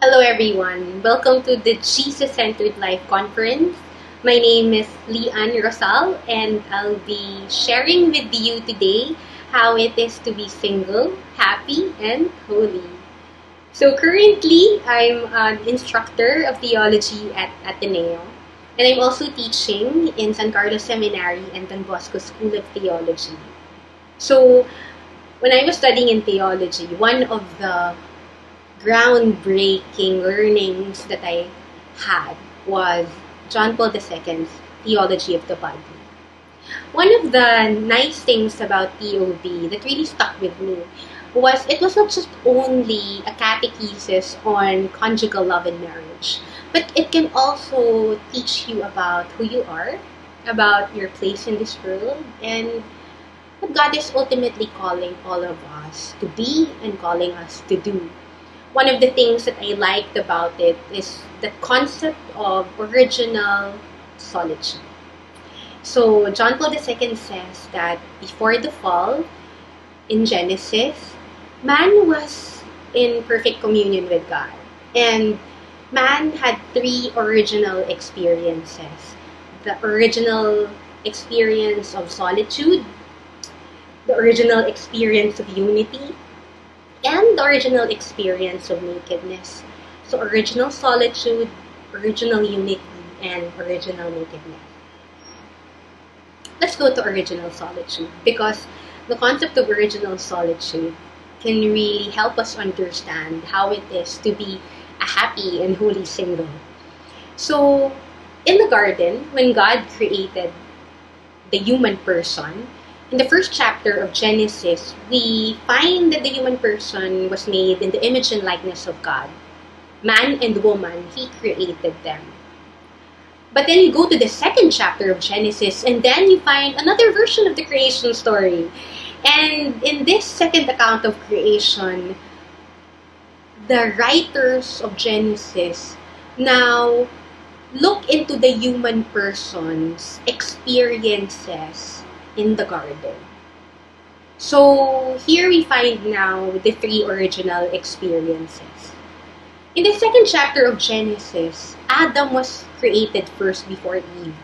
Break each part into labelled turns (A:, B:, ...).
A: Hello everyone, welcome to the Jesus-Centered Life Conference. My name is Leanne Rosal and I'll be sharing with you today how it is to be single, happy, and holy. So currently, I'm an instructor of theology at Ateneo and I'm also teaching in San Carlos Seminary and Don Bosco School of Theology. So when I was studying in theology, one of the groundbreaking learnings that I had was John Paul II's Theology of the Body. One of the nice things about TOB that really stuck with me was it was not just only a catechesis on conjugal love and marriage, but it can also teach you about who you are, about your place in this world, and what God is ultimately calling all of us to be and calling us to do. One of the things that I liked about it is the concept of original solitude. So John Paul II says that before the fall, in Genesis, man was in perfect communion with God. And man had three original experiences. The original experience of solitude, the original experience of unity, and the original experience of nakedness. So original solitude, original unity, and original nakedness. Let's go to original solitude because the concept of original solitude can really help us understand how it is to be a happy and holy single. So in the garden, when God created the human person, in the first chapter of Genesis, we find that the human person was made in the image and likeness of God. Man and woman, He created them. But then you go to the second chapter of Genesis, and then you find another version of the creation story. And in this second account of creation, the writers of Genesis now look into the human person's experiences in the garden. So here we find now the three original experiences. In the second chapter of Genesis, Adam was created first before Eve.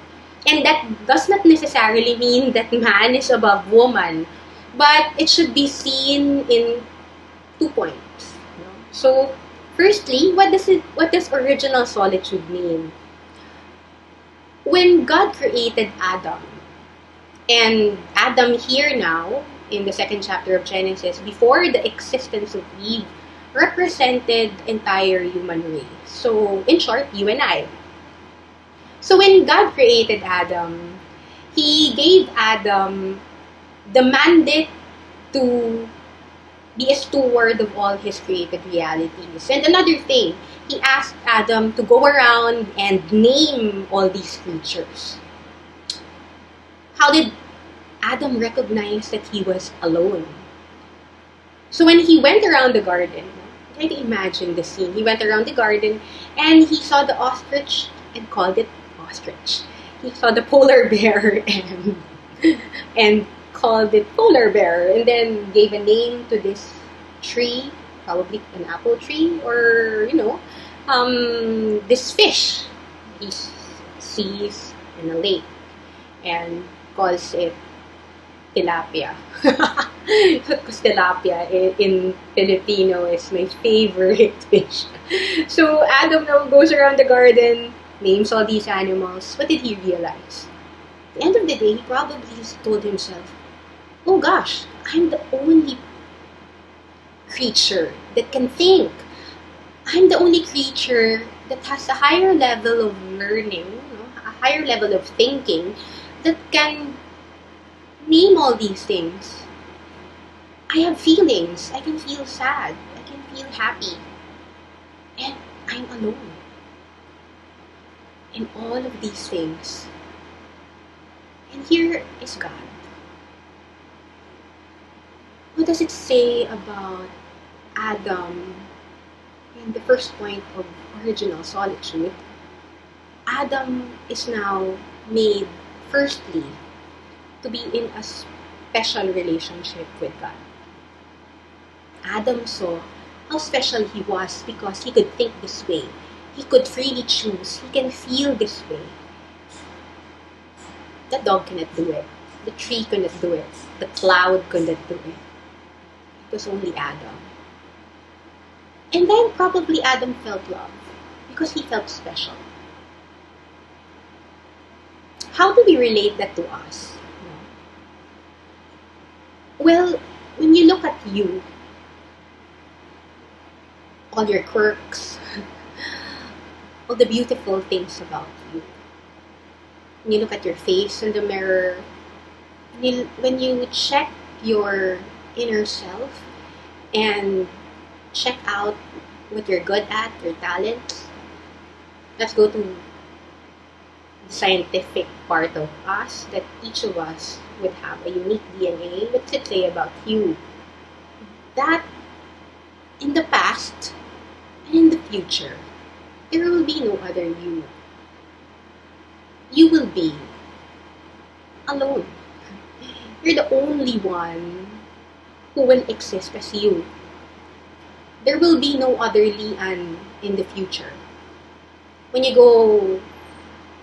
A: And that does not necessarily mean that man is above woman, but it should be seen in 2 points. So firstly, what does original solitude mean? When God created Adam, and Adam here now, in the second chapter of Genesis, before the existence of Eve, represented entire human race. So, in short, you and I. So when God created Adam, He gave Adam the mandate to be a steward of all his created realities. And another thing, He asked Adam to go around and name all these creatures. How did Adam recognize that he was alone? So when he went around the garden, try to imagine the scene. He went around the garden and he saw the ostrich and called it ostrich. He saw the polar bear and called it polar bear, and then gave a name to this tree, probably an apple tree, or this fish he sees in a lake and calls it tilapia. Because tilapia in Filipino is my favorite fish. So Adam now goes around the garden, names all these animals. What did he realize? At the end of the day, he probably just told himself, oh gosh, I'm the only creature that can think. I'm the only creature that has a higher level of learning, a higher level of thinking, that can name all these things. I have feelings. I can feel sad. I can feel happy. And I'm alone. In all of these things. And here is God. What does it say about Adam in the first point of original solitude? Adam is now made, firstly, to be in a special relationship with God. Adam saw how special he was because he could think this way. He could freely choose. He can feel this way. The dog cannot do it. The tree cannot do it. The cloud couldn't do it. It was only Adam. And then probably Adam felt love because he felt special. How do we relate that to us? Well, when you look at you, all your quirks, all the beautiful things about you, when you look at your face in the mirror, when you check your inner self and check out what you're good at, your talents, let's go to the scientific part of us, that each of us would have a unique DNA. What's it say about you? That in the past and in the future, there will be no other you. You will be alone. You're the only one who will exist as you. There will be no other Lian in the future. When you go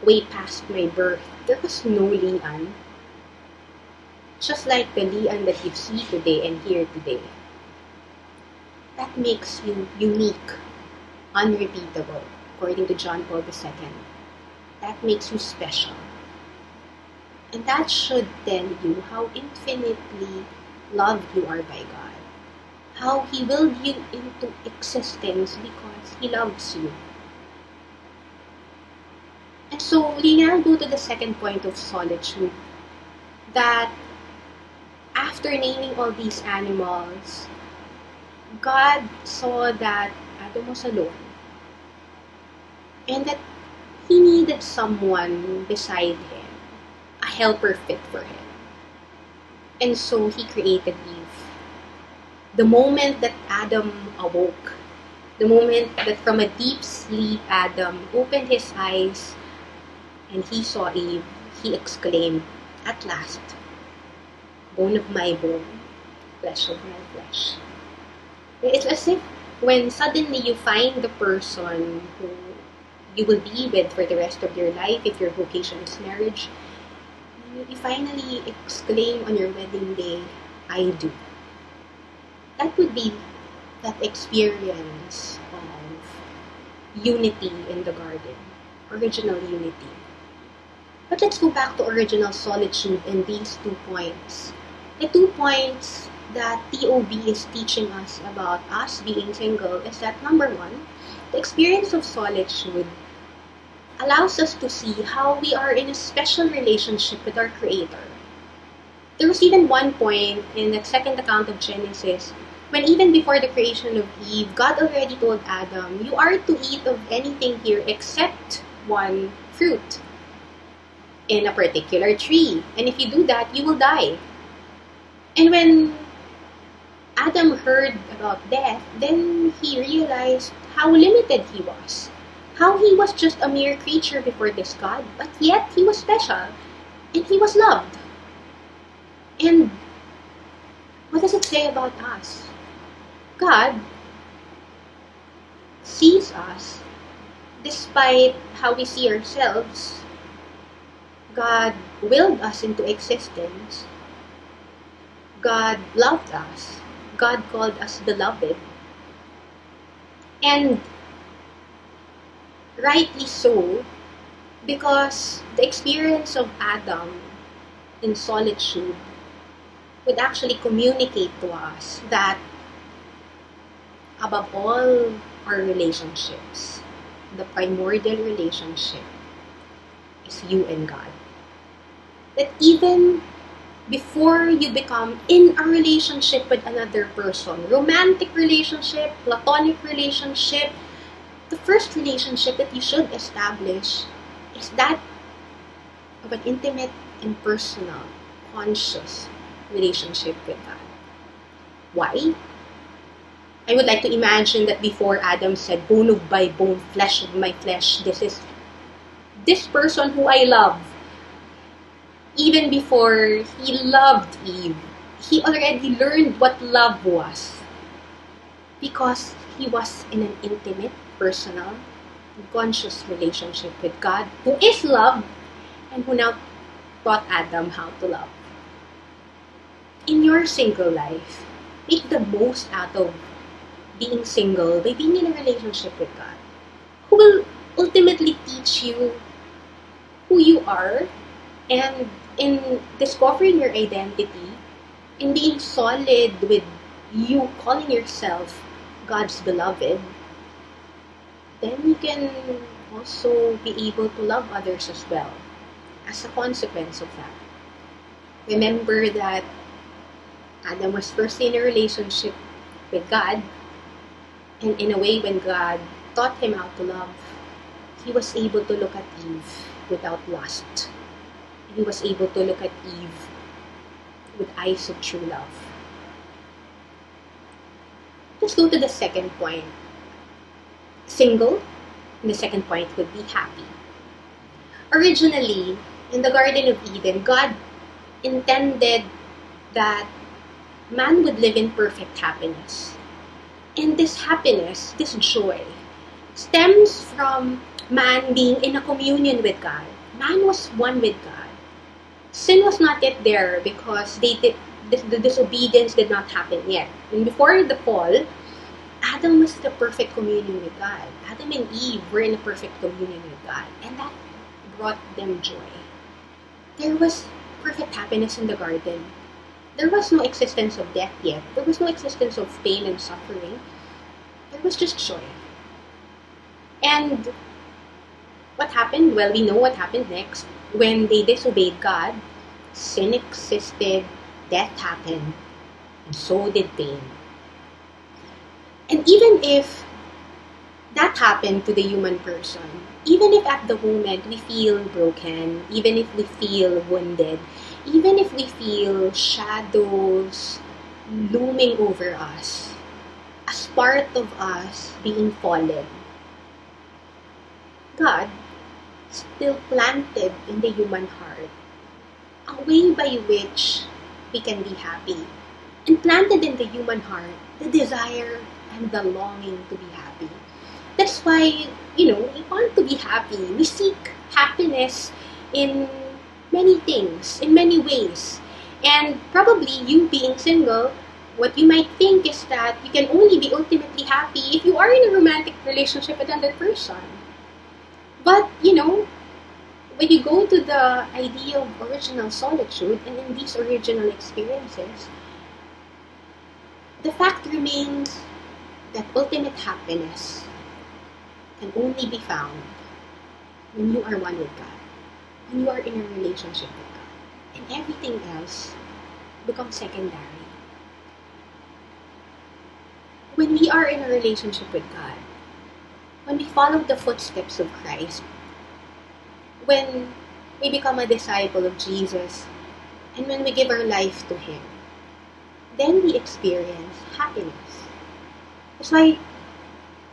A: way past my birth, there was no Lian. Just like the Lian that you see today and hear today. That makes you unique, unrepeatable, according to John Paul II. That makes you special. And that should tell you how infinitely loved you are by God. How He willed you into existence because He loves you. And so we now go to the second point of solitude, that after naming all these animals, God saw that Adam was alone and that he needed someone beside him, a helper fit for him. And so he created Eve. The moment that Adam awoke, the moment that from a deep sleep Adam opened his eyes and he saw Eve, he exclaimed, "At last, bone of my bone, flesh of my flesh." It's as if when suddenly you find the person who you will be with for the rest of your life, if your vocation is marriage, you finally exclaim on your wedding day, "I do." That would be that experience of unity in the garden, original unity. But let's go back to original solitude and these 2 points. The 2 points that TOB is teaching us about us being single is that, number 1, the experience of solitude allows us to see how we are in a special relationship with our Creator. There was even one point in the second account of Genesis when even before the creation of Eve, God already told Adam, "You are to eat of anything here except one fruit in a particular tree. And if you do that, you will die." And when Adam heard about death, then he realized how limited he was. How he was just a mere creature before this God, but yet he was special and he was loved. And what does it say about us? God sees us despite how we see ourselves. God willed us into existence. God loved us. God called us beloved. And rightly so, because the experience of Adam in solitude would actually communicate to us that above all our relationships, the primordial relationship is you and God. That even before you become in a relationship with another person, romantic relationship, platonic relationship, the first relationship that you should establish is that of an intimate and personal, conscious relationship with God. Why? I would like to imagine that before Adam said, "Bone of my bone, flesh of my flesh," this is this person who I love. Even before he loved Eve, he already learned what love was. because he was in an intimate, personal, and conscious relationship with God, who is love, and who now taught Adam how to love. In your single life, make the most out of being single by being in a relationship with God, who will ultimately teach you who you are, and in discovering your identity, in being solid with you calling yourself God's beloved, then you can also be able to love others as well as a consequence of that. Remember that Adam was first in a relationship with God, and in a way, when God taught him how to love, he was able to look at Eve without lust. He was able to look at Eve with eyes of true love. Let's go to the second point. Single, and the second point would be happy. Originally, in the Garden of Eden, God intended that man would live in perfect happiness. And this happiness, this joy, stems from man being in a communion with God. Man was one with God. Sin was not yet there because the disobedience did not happen yet. And before the fall, Adam was in a perfect communion with God. Adam and Eve were in a perfect communion with God. And that brought them joy. There was perfect happiness in the garden. There was no existence of death yet. There was no existence of pain and suffering. There was just joy. And what happened? Well, we know what happened next. When they disobeyed God, sin existed, death happened, and so did pain. And even if that happened to the human person, even if at the moment we feel broken, even if we feel wounded, even if we feel shadows looming over us, as part of us being fallen, God still planted in the human heart a way by which we can be happy. And planted in the human heart the desire and the longing to be happy. That's why, we want to be happy. We seek happiness in many things, in many ways. And probably you being single, what you might think is that you can only be ultimately happy if you are in a romantic relationship with another person. But, when you go to the idea of original solitude and in these original experiences, the fact remains that ultimate happiness can only be found when you are one with God, when you are in a relationship with God, and everything else becomes secondary. When we are in a relationship with God, when we follow the footsteps of Christ, when we become a disciple of Jesus, and when we give our life to Him, then we experience happiness. That's why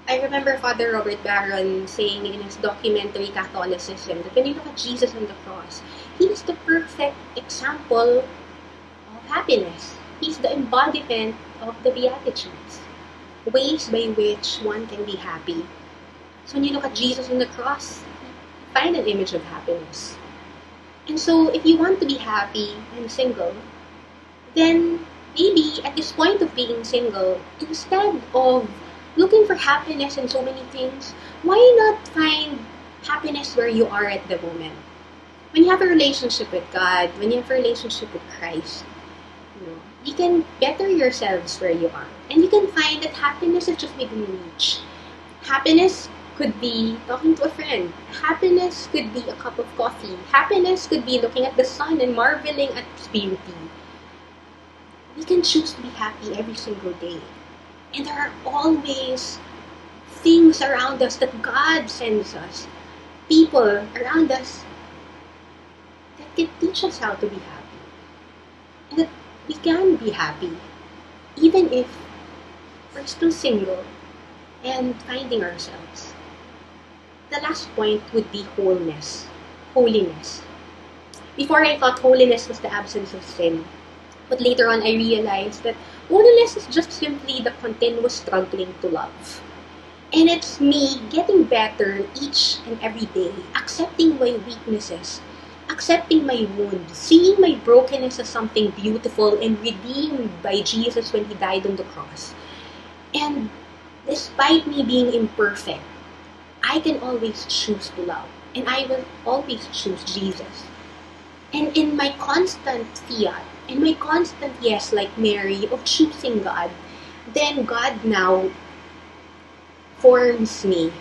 A: I remember Father Robert Barron saying in his documentary Catholicism that when you look at Jesus on the cross, He is the perfect example of happiness. He's the embodiment of the Beatitudes, ways by which one can be happy. So when you look at Jesus on the cross, you find an image of happiness. And so if you want to be happy and single, then maybe at this point of being single, instead of looking for happiness in so many things, why not find happiness where you are at the moment? When you have a relationship with God, when you have a relationship with Christ, you can better yourselves where you are. And you can find that happiness is just within reach. Happiness could be talking to a friend. Happiness could be a cup of coffee. Happiness could be looking at the sun and marveling at its beauty. We can choose to be happy every single day. And there are always things around us that God sends us, people around us that can teach us how to be happy. And that we can be happy even if we're still single and finding ourselves. The last point would be wholeness, holiness. Before I thought holiness was the absence of sin. But later on, I realized that holiness is just simply the continuous struggling to love. And it's me getting better each and every day, accepting my weaknesses, accepting my wounds, seeing my brokenness as something beautiful and redeemed by Jesus when He died on the cross. And despite me being imperfect, I can always choose to love. And I will always choose Jesus. And in my constant fiat, and my constant yes, like Mary, of choosing God, then God now forms me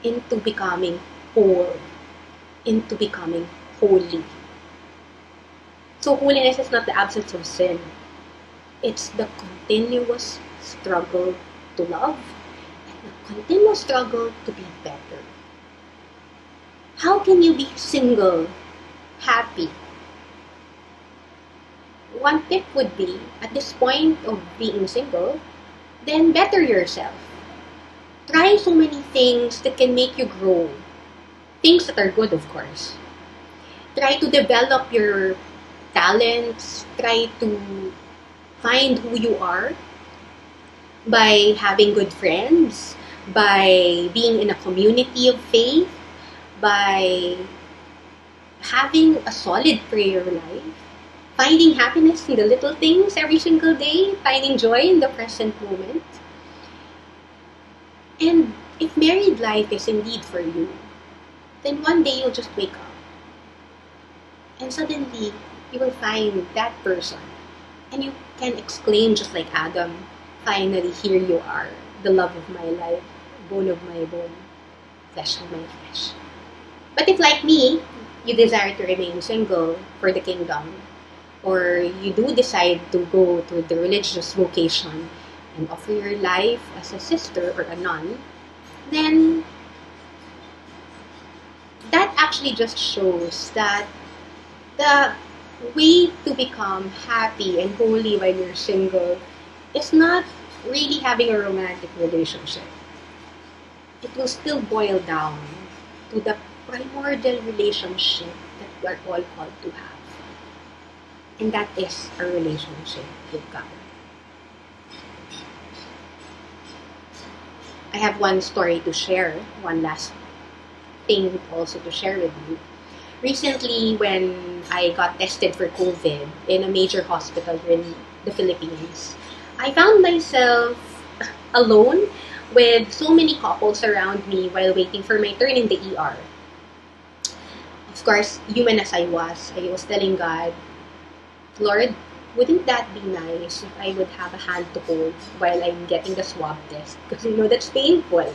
A: into becoming whole, into becoming holy. So holiness is not the absence of sin. It's the continuous struggle to love and the continuous struggle to be better. How can you be single, happy? One tip would be, at this point of being single, then better yourself. Try so many things that can make you grow. Things that are good, of course. Try to develop your talents. Try to find who you are by having good friends, by being in a community of faith, by having a solid prayer life, finding happiness in the little things every single day, finding joy in the present moment. And if married life is indeed for you, then one day you'll just wake up. And suddenly, you will find that person. And you can exclaim just like Adam, finally, here you are, the love of my life, bone of my bone, flesh of my flesh. But if like me, you desire to remain single for the kingdom, or you do decide to go to the religious vocation and offer your life as a sister or a nun, then that actually just shows that the way to become happy and holy while you're single is not really having a romantic relationship. It will still boil down to the primordial relationship that we are all called to have. And that is a relationship with God. I have one story to share, one last thing also to share with you. Recently, when I got tested for COVID in a major hospital here in the Philippines, I found myself alone with so many couples around me while waiting for my turn in the ER. Of course, human as I was telling God, Lord, wouldn't that be nice if I would have a hand to hold while I'm getting the swab test? Because that's painful.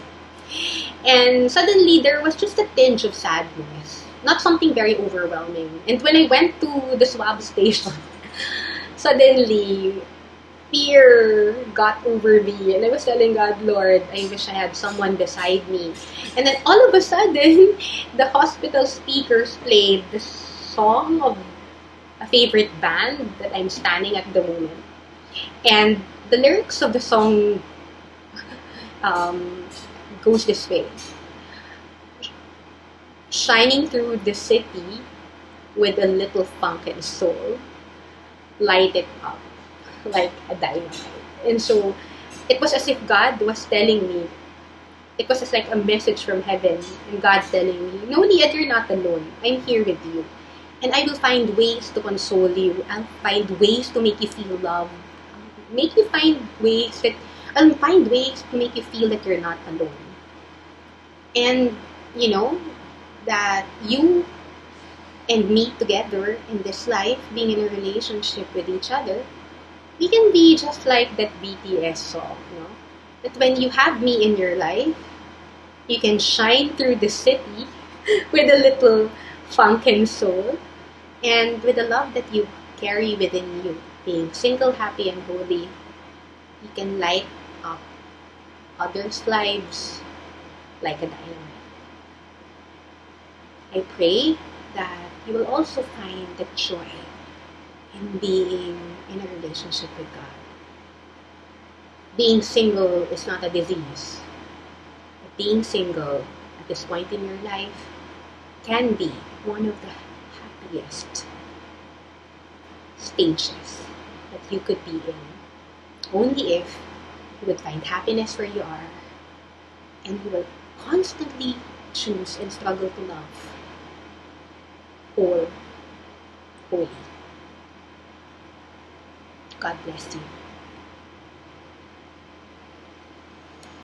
A: And suddenly, there was just a tinge of sadness. Not something very overwhelming. And when I went to the swab station, suddenly, fear got over me. And I was telling God, Lord, I wish I had someone beside me. And then all of a sudden, the hospital speakers played the song of a favorite band that I'm standing at the moment. And the lyrics of the song goes this way. Shining through the city with a little funk and soul, light it up like a dynamite. And so, it was as if God was telling me, it was just like a message from heaven, and God telling me, no, Liad, you're not alone. I'm here with you. And I will find ways to console you. I'll find ways to make you feel loved. I'll find ways to make you feel that you're not alone. And, that you and me together in this life, being in a relationship with each other, we can be just like that BTS song, that when you have me in your life, you can shine through the city with a little funk and soul, and with the love that you carry within you, being single, happy, and holy, you can light up others' lives like a dynamite. I pray that you will also find the joy in being in a relationship with God. Being single is not a disease. But being single at this point in your life can be one of the happiest stages that you could be in. Only if you would find happiness where you are, and you will constantly choose and struggle to love, or holy. God bless you.